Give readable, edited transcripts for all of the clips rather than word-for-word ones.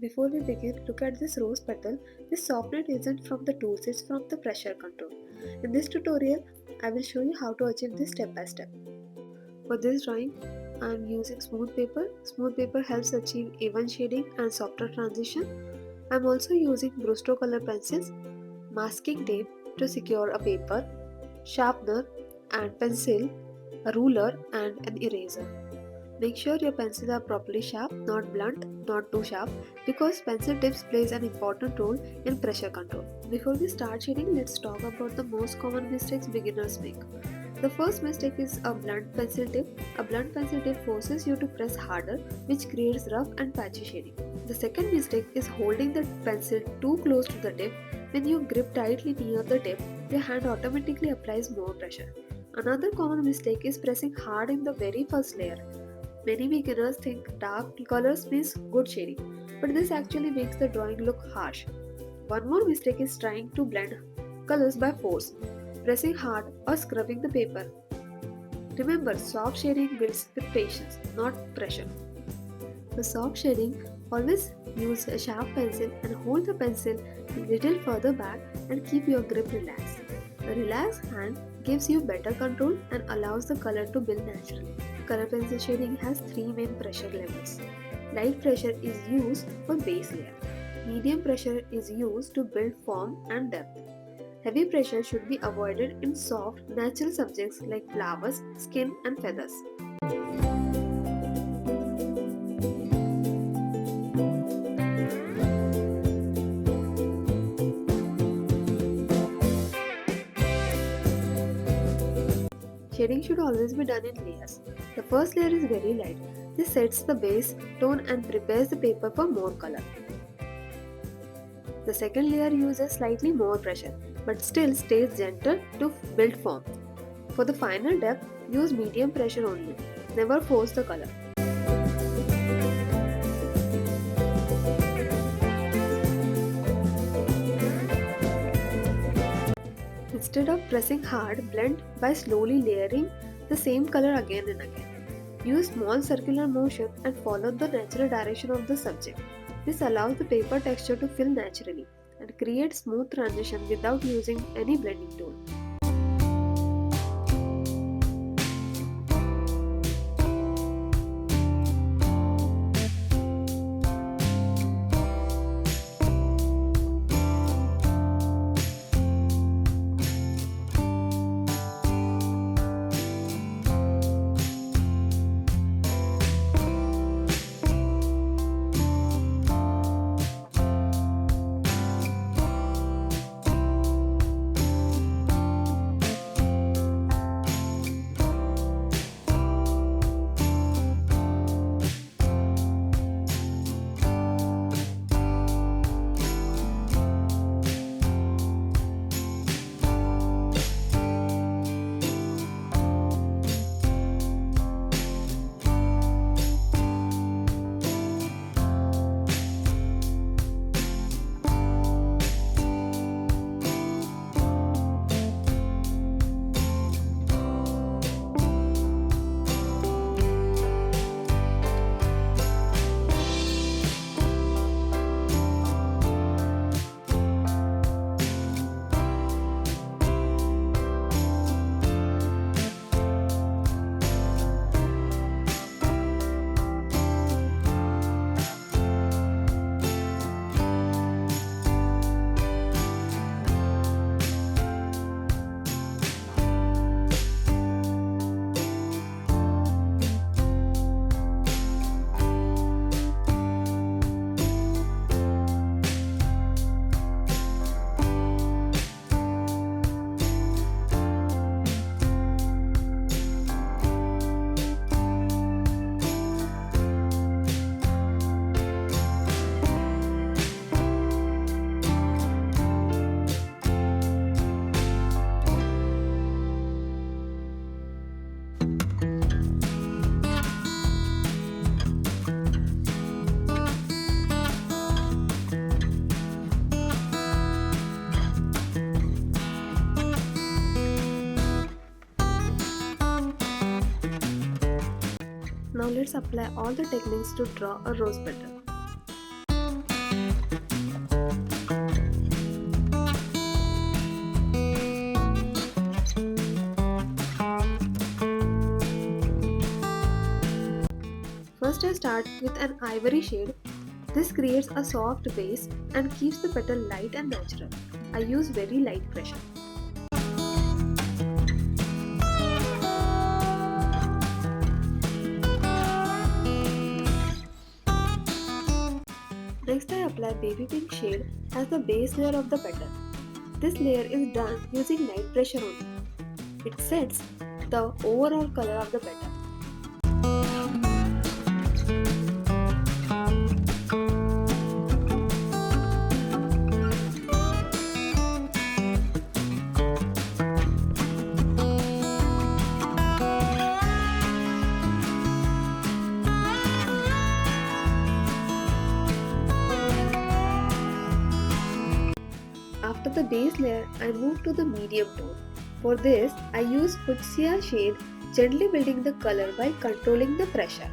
Before we begin, look at this rose petal. This softening isn't from the tools, it's from the pressure control. In this tutorial, I will show you how to achieve this step by step. For this drawing, I am using smooth paper. Smooth paper helps achieve even shading and softer transition. I am also using Brusto color pencils, masking tape to secure a paper, sharpener and pencil, a ruler and an eraser. Make sure your pencils are properly sharp, not blunt, not too sharp, because pencil tips plays an important role in pressure control. Before we start shading, let's talk about the most common mistakes beginners make. The first mistake is a blunt pencil tip. A blunt pencil tip forces you to press harder, which creates rough and patchy shading. The second mistake is holding the pencil too close to the tip. When you grip tightly near the tip, your hand automatically applies more pressure. Another common mistake is pressing hard in the very first layer. Many beginners think dark colors means good shading, but this actually makes the drawing look harsh. One more mistake is trying to blend colors by force, pressing hard or scrubbing the paper. Remember, soft shading builds with patience, not pressure. For soft shading, always use a sharp pencil and hold the pencil a little further back and keep your grip relaxed. A relaxed hand gives you better control and allows the color to build naturally. Color pencil shading has three main pressure levels. Light pressure is used for base layer. Medium pressure is used to build form and depth. Heavy pressure should be avoided in soft, natural subjects like flowers, skin, and feathers. Shading should always be done in layers. The first layer is very light. This sets the base tone and prepares the paper for more color. The second layer uses slightly more pressure, but still stays gentle to build form. For the final depth, use medium pressure only. Never force the color. Instead of pressing hard, blend by slowly layering the same color again and again. Use small circular motion and follow the natural direction of the subject. This allows the paper texture to fill naturally and create smooth transition without using any blending tool. Now let's apply all the techniques to draw a rose petal. start with an ivory shade. This creates a soft base and keeps the petal light and natural. I use very light pressure. Next, I apply baby pink shade as the base layer of the petal. This layer is done using light pressure only. It sets the overall color of the petal. After the base layer, I move to the medium tone. For this, I use fuchsia shade, gently building the color while controlling the pressure.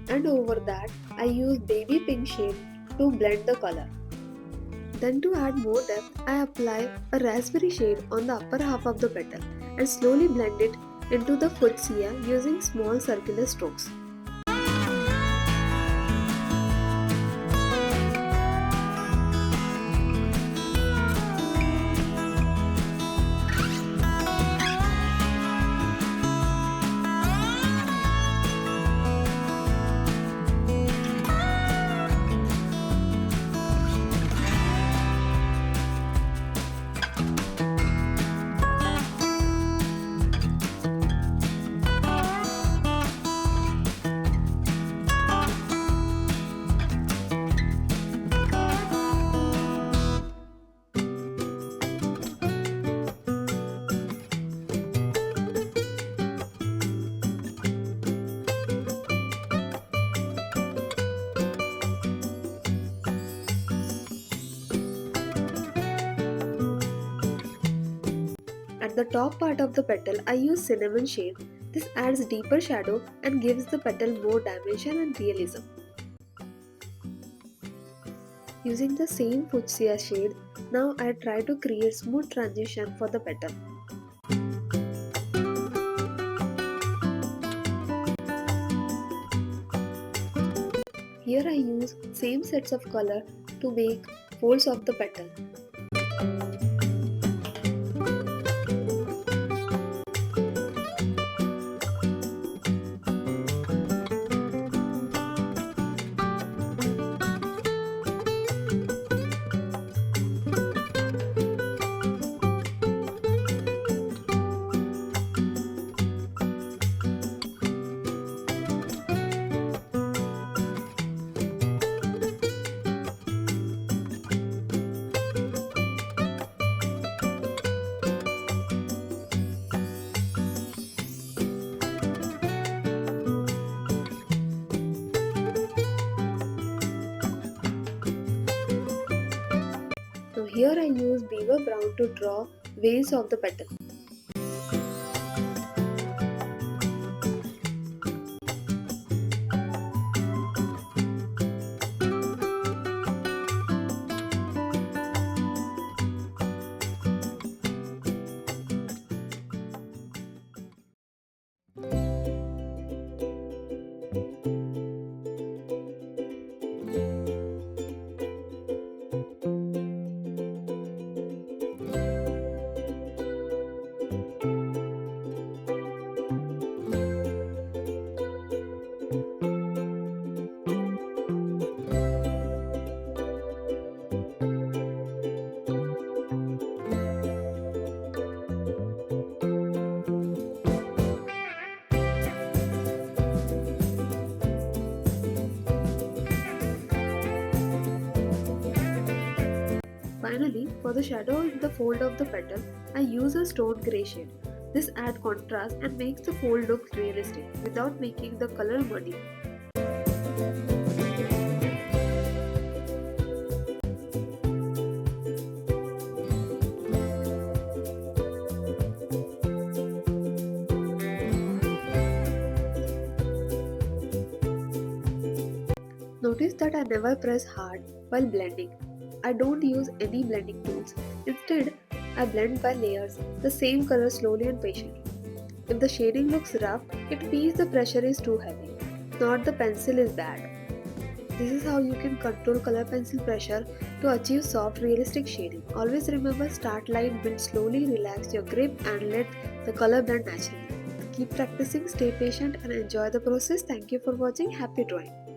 And over that, I use baby pink shade to blend the color. Then to add more depth, I apply a raspberry shade on the upper half of the petal and slowly blend it into the fuchsia using small circular strokes. At the top part of the petal, I use cinnamon shade. This adds deeper shadow and gives the petal more dimension and realism. Using the same fuchsia shade, now I try to create smooth transition for the petal. Here I use same sets of color to make folds of the petal. Now here I use beaver brown to draw veins of the petal. Finally, for the shadow in the fold of the petal, I use a stone grey shade. This adds contrast and makes the fold look realistic without making the color muddy. Notice that I never press hard while blending. I don't use any blending tools. Instead, I blend by layers, the same color slowly and patiently. If the shading looks rough, it means the pressure is too heavy, not the pencil is bad. This is how you can control color pencil pressure to achieve soft, realistic shading. Always remember, start light, build slowly, relax your grip, and let the color blend naturally. Keep practicing, stay patient, and enjoy the process. Thank you for watching. Happy drawing!